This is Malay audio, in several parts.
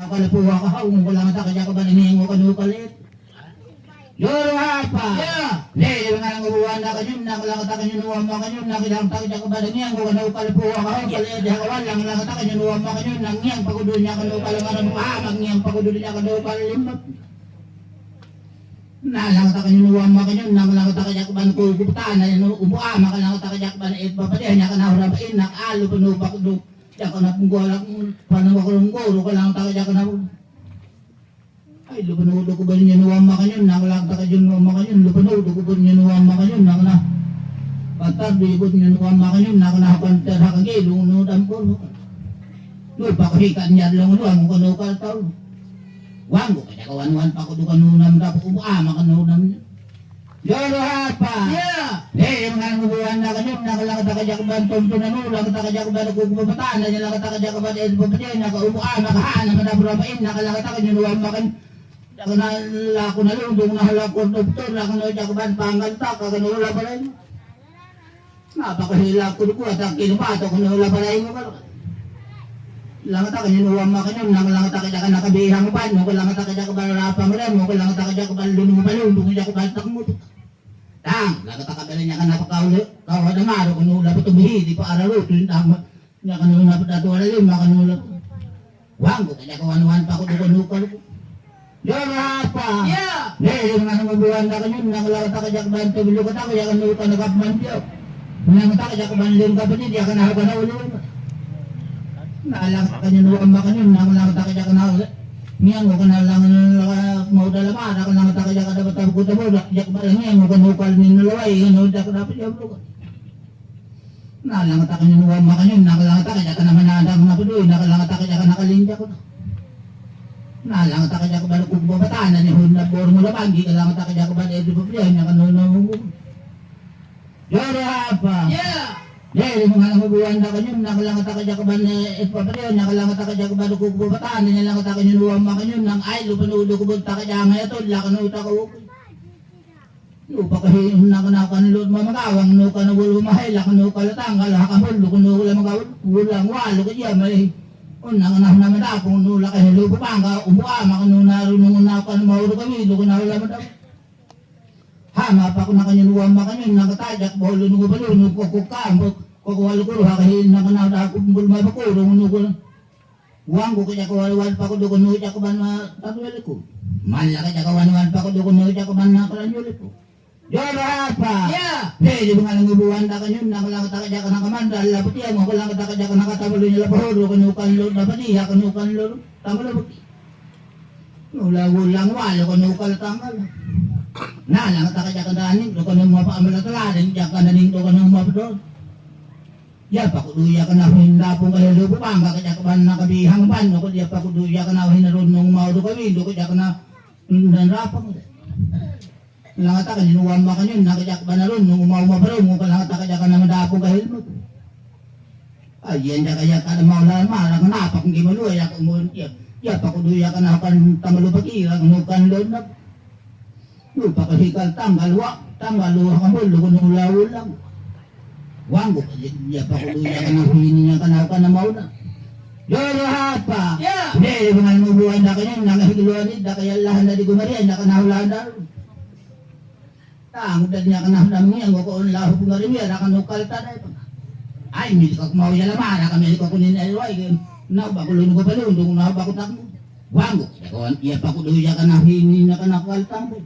Kalau po ako, kung lang ta kaya ka ba nangingo ka nukalit? Yoro hapa. Yeah. Le, mga nang ubuan na kanyo, nakalang ta kanyo nuwang mga kanyo, nakilang ta kaya ka ba nangingo ka nukal po ako, kalit ya kawan lang lang ta kanyo nuwang mga kanyo, nangyang pagudul niya ka nukal ng mangyang pagudul niya ka nukal limot. Nalang ta kanyo nuwang mga kanyo, nakalang ta kaya ka ba nukubutan na umuha, makalang ta kaya ka ba na itpapatay, niya ka nahurabain, nakalo panupak do. Jaka na punggolang panawak ko ka lang ta kaya ka na ay lupanood ko ba niya nuwang makanyon nakalang ta kaya nuwang makanyon lupanood ko ba niya nuwang makanyon nakana patar bibot niya nuwang makanyon nakana pantar hakage lungunudan ko lu pakikan niya lang nuwang ko no ka taw wang ko kaya kawan-wan pa ko dukan nunam dapat umuama ka nunam Yoro hapa. Yeah. Yung mga ngubuhan na kanyo, nakalang takajak ba tonto na mo, nakatakajak ba nagkukubataan, nakatakajak ba na ilpapatay, nakaubuan, nakahaan, nakadaburapain, nakalang takanyo nuwang makan. Nakalako na lang, doon nahalako ang doktor, nakanojak ba panganta, kakanula pa rin. Napakahila ko ko, at ang kinupato, kanula pa rin mo ka. Langata kanyo nuwang makanyo, nakalang takajak nakabihang pa, nakalang takajak ba narapang rin, nakalang takajak ba lunong palong, nakalang takajak takmut. Tang, nagkakabala niya ka napakauli, kawad ang araw, kanula pa tumihi, di pa aralo, tuwing tama, niya kanula pa dato alalim, makanula pa. Wang ko, kaya kawanuhan pa ako dukan-dukan ko. Yoro hapa! Yeah! Yung nga namabuhan na kanyo, nakalakata ka dyan ba ang tumilo ka ta, kaya kanula ka nakapman diyo. Nangamata ka dyan ka ba nilang kapatid, diya ka nahaba na ulo. Naalakata ka nyo nuwang ba kanyo, nakalakata ka dyan ka na Niyang mo kanalang mau dalam ada kanang tak kaya kada batang kuta mo jak barangnya mo kanukal ni nalaway no jak dapat ya bro. Nalang tak kanyo nuwang makanyo nakalang tak kaya kana manadang na pudoy nakalang tak kaya kana kalinja ko. Nalang tak kaya kabalo ko babataan ni hunna bor mo labangi kalang tak kaya kabalo edu papiya nya kanono mo. Yoro apa? Yeah. Dahil mga nangubuhan na kanyo, nakalangat ka dyan ka ba na itpapariyo, nakalangat ka dyan ka ba na kukubataan, nalangat ka nyo nuwang mga kanyo, nang ay, lupanood ko ba ka dyan nga ito, lakanood ako. Lupa kahin na kanakanood mamagawang, no ka na wala mahay, lakanood ka latang, kalakahol, lukanood ko lang magawal, wulang walo ka dyan, may unang anak naman ako, no lakahin, lupa pa nga, umuha, makanood na rin nung unakan, mauro kami, lukanood lang daw. Hama pa ko na kanyo nuwang makanyo, nakatajak, bolo nung balo, nung kukukam, kukuwalo ko, hakahin na kanada ako, bulma pa ko, nung wang ko kaya kawaluan pa ko, doon nuhit ako ba na tatuwali ko. Mala kaya kawaluan pa ko, doon nuhit ako ba na karanyuli ko. Yoro hapa! Yeah! Di ba nga nangubuhan na kanyo, nakalangat ka dyan ka ng kamandal, lapot yan, nakalangat ka dyan ka nakatabalo nila pa ho, kanukan lor, dapat iya, kanukan lor, tama labot. Ulang-ulang walo, kanukal tanggal. Nalang ta kaya kadanin do kanang mapaamalatalan diya kananing do kanang mapdo ya pa kuduya kana hinda po kayo do panga kaya kaban nakabihang ban ko diya pa kuduya kana hinaron nung maudo kami do kaya kana nanrapang lang ta kanyo nuwan ma kanyo nakaya kaban naron nung umaw pa ro mo kala ta kaya kana madapo kahil mo ay yan kaya kada maulan marang napak ngi maluya ya ko mo ya pa kuduya kana kan tamalupati ang kan lon na lupa kahikal tanggal luha kamul lukon ng ulawulang wanggo ya pa kuluya ka ng hini niya ka na mauna Yoro hapa yeah mga namubuhay na kanyan nakahigiluanid na kaya lahan na di gumariyan na kanahulaan na tangod niya kanahulaan niya ang wakoon lahu pungarimiya na kanukal tanay ay milik ako mawaya naman na kamilik ako ninayaway nabakulun ko palundong nabakot ako wanggo ya pa kuluya ka ng hini niya kanakaltang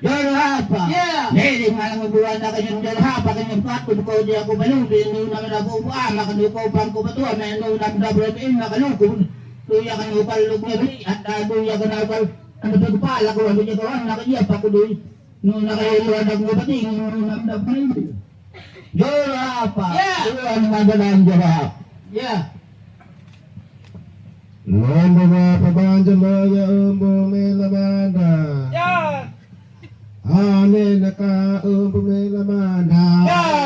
Yoro hapa. Yeah. Dili nga lang mabuwan na kanyang yoro hapa kanyang pakon ko di ako balong di nung naman ako upuama kanuko pang ko batua may nung naman dabrapin na kanuko tuya ka nung palog niya bali at tuya ka na pal ano pagpala ko ano niya kawan nakaiya pa ko doon nung nakailuan ng mabating nung naman dabrapin Yoro hapa. Yeah. Ano magalang yoro hapa. Yeah. Lomba mapabanja mga may lamanda. Yeah. Ane naka-umpumela mana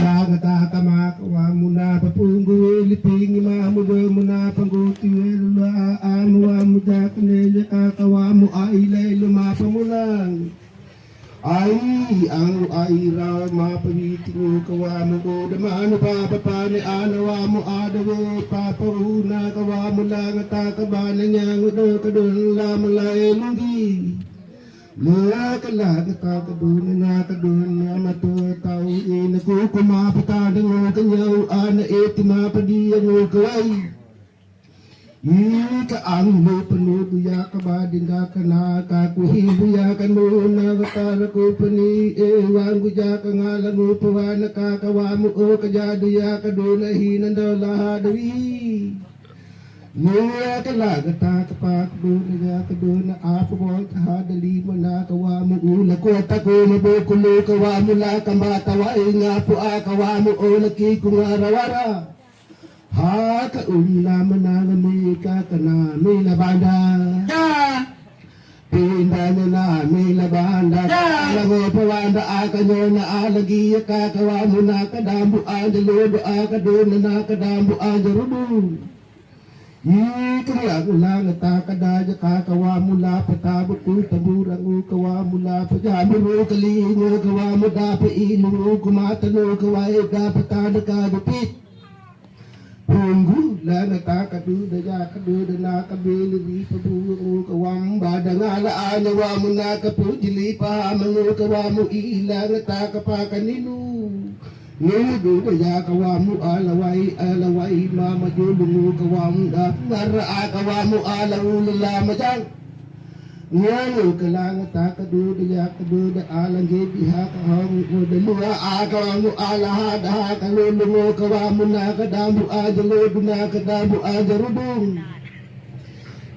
Nagata kamakawa muna papunggu Lipingi mamudo muna pangguti Lula anu amuda kanilya kakawamu Ailay lumapamulang Ay ang aira mapagiting kawamu ko Damano papapani anawamu adawo Papauna kawamu lang at kakabana niya Ngudo kadun la malay lungi Mula kala kata kadun na kadun na mato tau ina ko kumapita ng kanyaw ana etima padiyan ng kaway Ika ang mo panubuya ka ba dinga ka na kakuhibuya ka no na katara ko pani ewan guya ka nga lango pawa nakakawa mo o kajaduya ka do na hinanda lahadawi Mula ka lagata ka pa kaduna na apo mo kahadali mo na kawa mo ula ko at ako mabukulo kawa mo la kamatawa nga po akawa mo o nakikong arawara Ha kaula mananami ka na may labanda Pinda na may labanda Alam mo pawanda akanyo na alagi ka kawa mo na kadambu anja lodo akaduna na kadambu anja rudu Kaya lang at akadaja kakawa mula patabot ko taburang kawa mula pajamuro kalingo kawa mo dapat ilungo kumatano kawa dapat ada kadupit Punggu lang at akaduda yakaduda nakabili di paburang kawang badang alaan nawa mo nakapujili pahamango kawa mo ilang at akapakanino Nudu ya kawamu alawai mama julungu kawamu ngara kawamu alaulu lama jang Nganu kalang takadu ya kadu alang gebi ha kahong udalua kawamu alahada kalulu kawamu nakadamu ajalu nakadamu ajarudung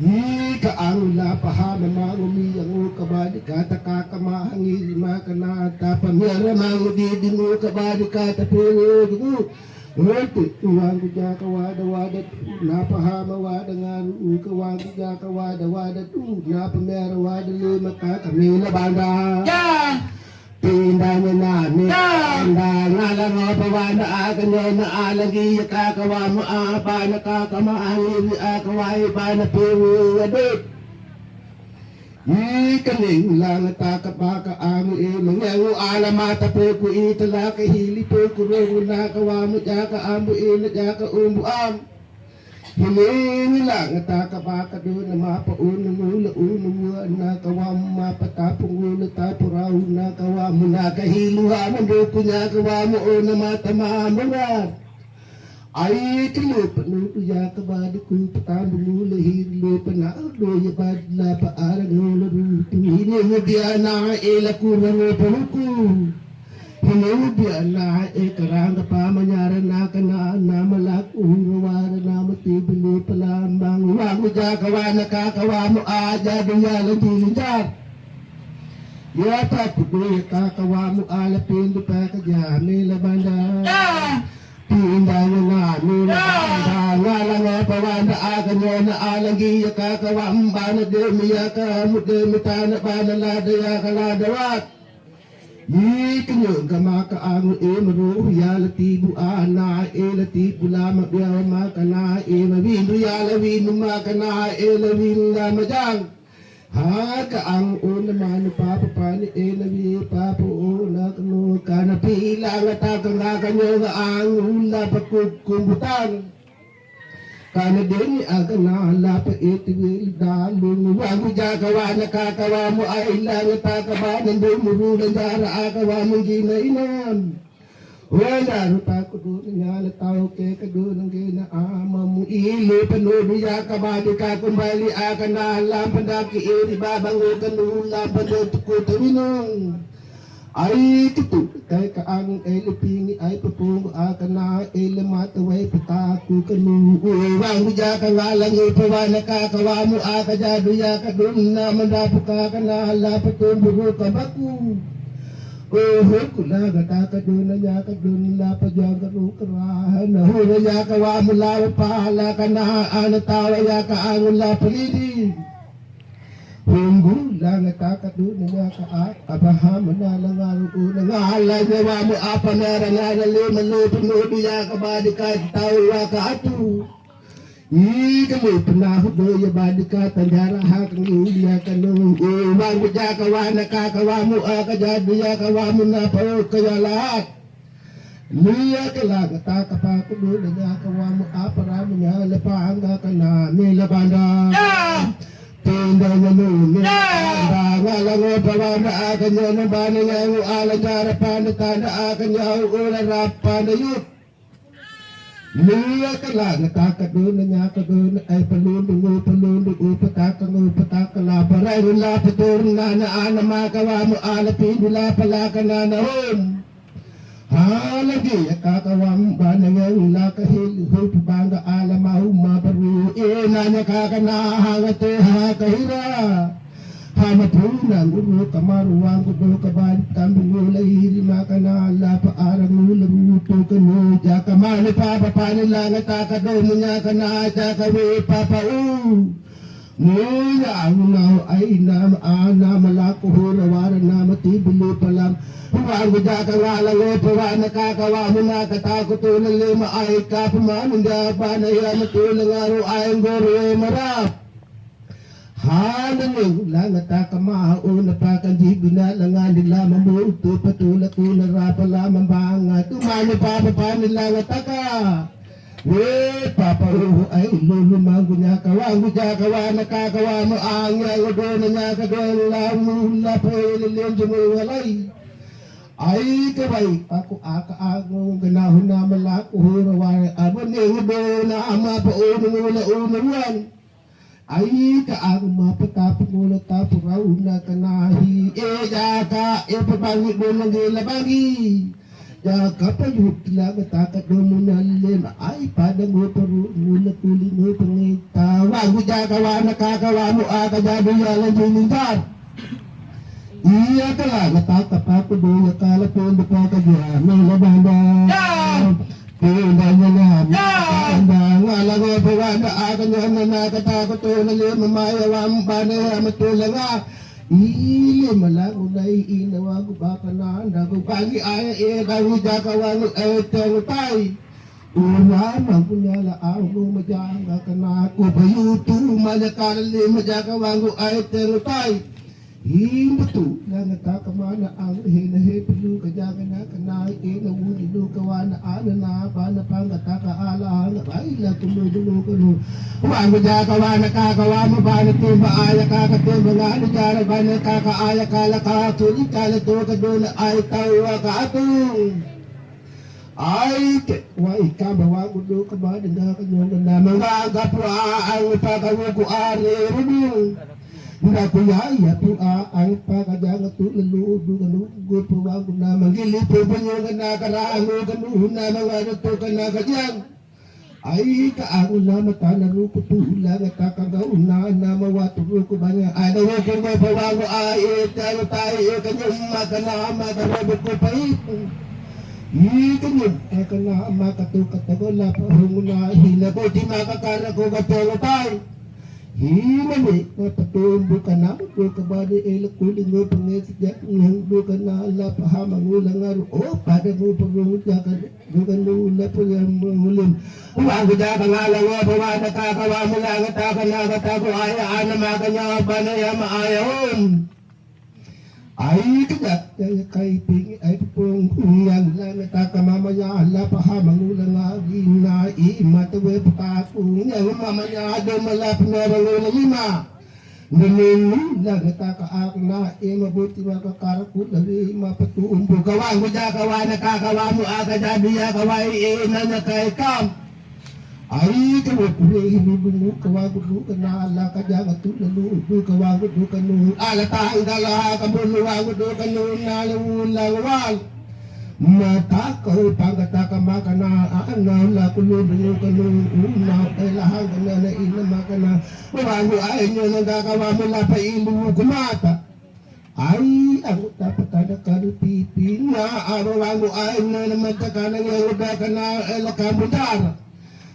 Ika ang lapahama mangumi ang ukabadi kata kakamahangi makanata pamira mangudi dingu kabadi kata pingu Nganti tuwang kujaka wada wada napahama wada ngaru ukawang kujaka wada wada tu napamera wada lima kakamila banda Pindanya nami Pindang alang opawanda akanyo na alagi Kakawa mo apa na kakamahangi Akawai pa na piwi adit Ikaning lang at akapaka amo Mangyango alamata po ko itala Kahili po kurungo nakawa mo Jaka amo ina jaka umbuam Hiling lang at akapaka doon na mapaunang ula nakawa mo mapatapong ula tapuraw nakawa mo nakahiluha mo do kunyakawa mo o na matamaman Ay tinupan ya kabadi ko patambong ula hilo panalo ya badla paarang ula ruto Hinihubya na ila kurang paluko Hinihubya na karanga pamanyaran na kanaan na malakurawaran na matibili palambang Wago jakawa nakakawa mo aja duyalang dilinjar Yata pudo kakawa mo alapin lupa kajami labanda Pindanya na nilabanda Ngalang pawanda akanyo na alagi Kakawa mbana demiya ka mudemita na banaladaya kaladawat Ikanyo gamaka ang imaro yalatibu ana elatibu lama biya makana emawinu yalawinu makana elawinu lamajang Haka ang una manu papa pani elawi papa una kano kana pilang at akang akanyo ang ula pagkukumbutan Kana din aga na lapa itiwil dalong Wago jakawa nakakawa mo ay lang at akaba Nandun murulang jara akawa mong ginainan Wala rupa ko doon nga na tao ke kadun ang ginaama mo Ilo panuno yakaba di ka kumbali aka na alam pandaki iri babango kanula panuto ko tawinong Ay kito kay kaang elipingi ay papungo aka na ilamataway pataku kanugo Wang jaka nga lang ipawa nakakawa mo aka jado yaka doon na mandapo ka na hala patumburo kabaku kulaga takaduna niya kadun lapajang karukarahan Nahura niya kawamula pahala ka na anatawa niya kaangon lapalidi Hunggo lang at takaduna niya kaabahama na lang ang unang ahalay niya wamo apanera nga na liman nubi niya kabadi ka tawa ka ato Ikamu panahod do ya badika tanjara hakang iulia kanong Uwang kaya kawa nakakawa mo akajado ya kawa mo na pao kaya lahat Niya kailangan takapako do na kawa mo aparami nga lapahanga ka na nilabanda ngalang o pawana akan nyo ng bani ngayon alang harapan na tanda akan nyo ulan rapan na yun. Niya ka lang nakakadun na niya kadun ay palundong upataka labaray nila paturong na naana makawa mo alapin nila pala ka na naon. Halagi kakawang banangang nakahil hupabanga alamaw mabaru nanya kakanahangat hakahira hamatunan uru kamaruang kudo kaban kambing ulay lima kanala paarang ularuto kano jakamani papapanilanga takado munya kana jakawi papau Nuna ang now ay na malako hulawaran na matibili palam. Huwag ka ngalang o pawa nakakawa mo na katakot ng lima ay kapamanunda pa na yan matulang araw ay ang goro ay marap. Halaling lang at akamahauna pa kandi binalangan nila mamuto patulak ko na rapa lamang banga tumano pa nilang at taka. Papa ay lulumango niya kawa kawa nakakawa mo ang yago na niya kadoy lamula pa ililin jumuwalay ay kaway ako akaagong ganahon na malako huraway abon ni do na ama pa una ay kaagong mapatapong mula tapo raw na kanahi jaka pabangi mo ng gilabangi ya kapayut lang takat do munalin ay padang uparu mula tuling mo pangita wag jakawa nakakawa mo akajado yalan junintar iya kala natakapako do yakala pondo pa kajira may labanda Pindanya na ngalang o pawada akanya na nakatakot o nalim mamayawang panay matulang Ili malago na iinawa ko baka na nago pagi ay dawi jakawan ay tengutay Unaman ko nyala ako majanga kana ko bayutu malakali majakawan ko ay tengutay Himbutu na nagkakamana ang hinahipilu kajaga na kanay inawulilu kawana ana na bana pangatakaala ay latuludulo kanu Huwag jakawana kakawa mo bana tumba aya kakatumba nga ano jara bana kakaaya kalakatuli kalatuka doon ay tawa kaatong Ay, wai kabawa ko do kabada na kanyang na mga gapwa ang pagawuko ari rubong Nda kuyaya tu ang pagajang tu lalu du kanu go puwag na mangili po banyo na karaango kanu na mga to kana kajang ay kaango na matana ru ko tu lang kakagaw na mawatu ko banya ano ko ba pawago ay tayo kanyo magana magana ko pai kanyo kana makatu katagola pahunguna hila ko di makakara ko gatelo tayo Himani patumbo ka na ko kabadi kuling mo pangesya ng do ka na ala pahamang ulang araw o pada mo pagmuta ka do ka nula po yung mulim Huwag ka ngalang o pawa nakakawa mo lang at ako nakatako ayaan na makanya ba na yung maayahon Ay kagat kay pingi ay pong yang lang nakakamamaya ala pahamang ulang aging na imatawe pakakong yang mamaya do malap na rangulang lima Nanin lang nakakaak na mabuti makakarakot lagi mapatuumbo Kawang kawa nakakawa mo agadabiya kawai nanakay kam Ay kawapuri hinubungo kawagudu ka na ala ka dyan at tulalu kawagudu ka nung alatang dala kabuluwagudu ka nung nalawulawal Matakaw pagkataka maka na la kulubungo ka nung unaw ay lahang ka na nainama ka na Mawago ay nyo nagkakawa mo la pa ilu kumata Ay ang tapakada karupipi na arawango ay na namataka na ngayoda ka na elakamutar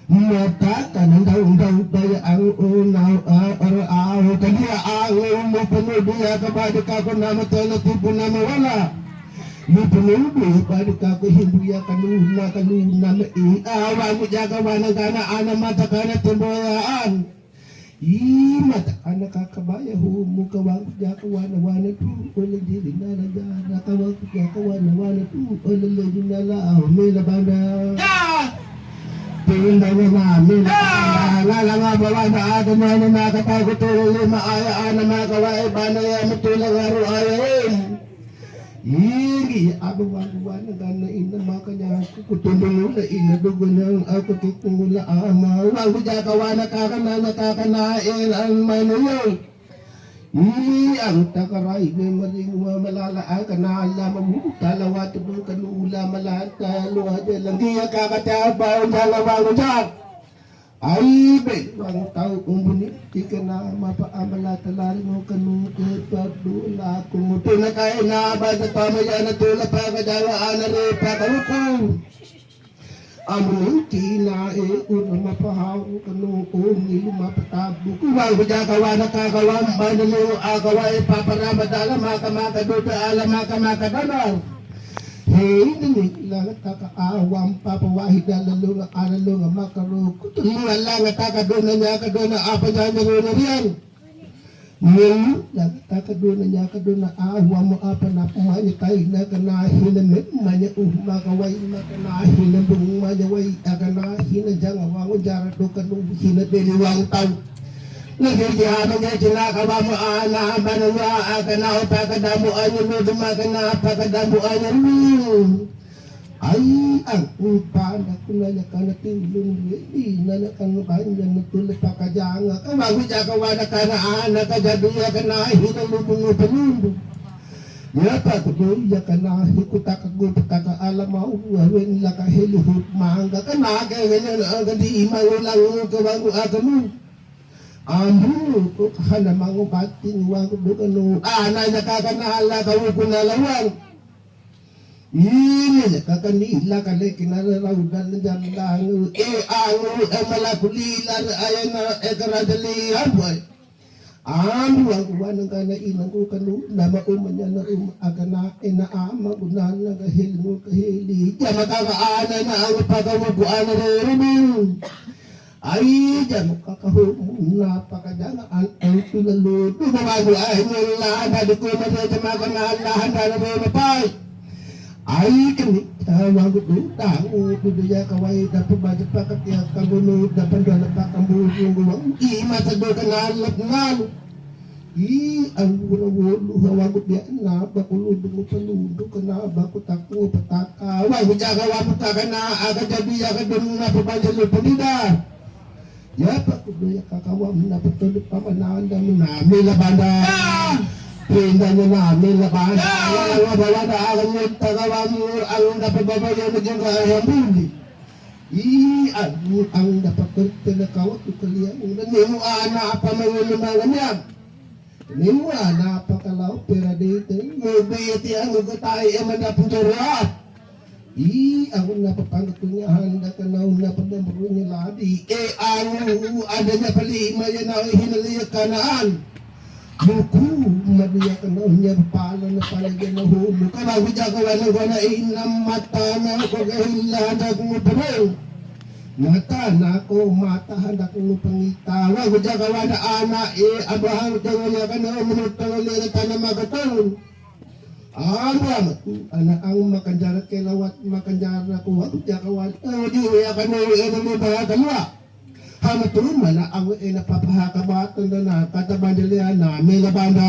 Mata kanang daw tayo ang unaw araw kanya ang mo panudiya kabadi ka ko na matala tipo na mawala Mo panudiya kabadi ka ko hinduya kanuna maiawa mo jagawa ng ganaan na mata ka na timboyaan mata ka nakakabaya mo kawang jagawa na wana tu ulit dili na nagana kawang jagawa na wana tu ulit dili na lao may labanda Pinda niya namin. Lalang nga bawa na agam na nakatagot tuloy maayaan na makawai banaya matulang araw ayayin. Iri abawa na gana ina makanya kutundulo na ina dugo niyang ako tutungula ama. Wang bujakawa nakakanain ang manuyo. Ang takaray may maling malalaan ka na alam mo talawat mo kanula malata luha lang diya kakatabaw dalawa mo dyan ay wang tao kumbuni di ka na mapaamala talari mo kanukit pagdula kung mo pinakain na ba sa pamaya na tula pa kadawaan na rin pakarukong amun tina una mapahaw kanukong ilu mapatabu kuwang bujakawa nakakawan banalo akawai paparamadala makamakaduta ala makamakadanaw hey dini lang takaawam papawahid dalalo nga alalo nga makaruk kutuliwan lang takaduna niya kaduna apa niya na riyan ngayon lang takaduna niya kaduna awam mo apa na pumanya tayo na kanahin na manya makaway makanahin na bung manya way akanahin na dyan awangon jara do kanong hinadiliwang tao nagigyaman niya sinakawa mo ana manwa akanaw pakadamuan niya mo dumakana pakadamuan niya ay ang upana kuna niya kanatilong na nakanukanya natulad pakajanga kawago siya kawana kanaan nakajadunga kanahin ang lubungo ya patuloy ya kanahin kutakagupataka alamaw wawin lakahiluhut maangga kanaka ganyan ang gandi imangulang kawago agamo Amu ko kana mango bating wang bukan no ana nakakanahala kawo kunalawang ini nakakanila kale kinararaw dan lang ango malakulilan ayana ekaradali aboy amu ang wanang kana inang ko kanu nama umanya na agana ina ama unan nga hilmo kahili ya makakaana na ang pagawaguan rin ay dyan napakadanaan ang tulalo tumawago ay nila nadiko masaya makanalahan na mapay ay kami tawago do tao tudaya kaway dapat baca pakat ya kagunod dapat dala pakambuh yung guwang imasado ka nalap nalo ang wuro hawago dia na bakulud mo paludo ka na bakutako pataka wag jagawa pataka na aga jadi aga dun na pabaja lupanida ya pak kudu ya kakawam na betul pamanahan dami namin labanda pindahnya namin labanda yang bawa na akan yung tagawam ang dapat babayan na dyan kaya muli ang dapat tinakawat yung kaliyan nimo ana apa mayulumangan yan nimo ana apa kalau pera dito mubiyati ang ugatay ang manapong turuat ako napapangatunyahan na kanaw na padamuro nila di ang adanya palima yan na hinaliyak kanaan buku madiya kanaw niya pala na palagyan na hulo kanaw jagawa na gana inam mata na kagahilahan mo parang mata na ko matahan ako mo pangitawa jagawa na ana abahan jagawa kanaw manutang ulit na magatong anak ang makanjara kelawat makanjara ko jakawat di ya kanu eno bahagala hamatun mana ang napapahakabatan na katabandalian na milabanda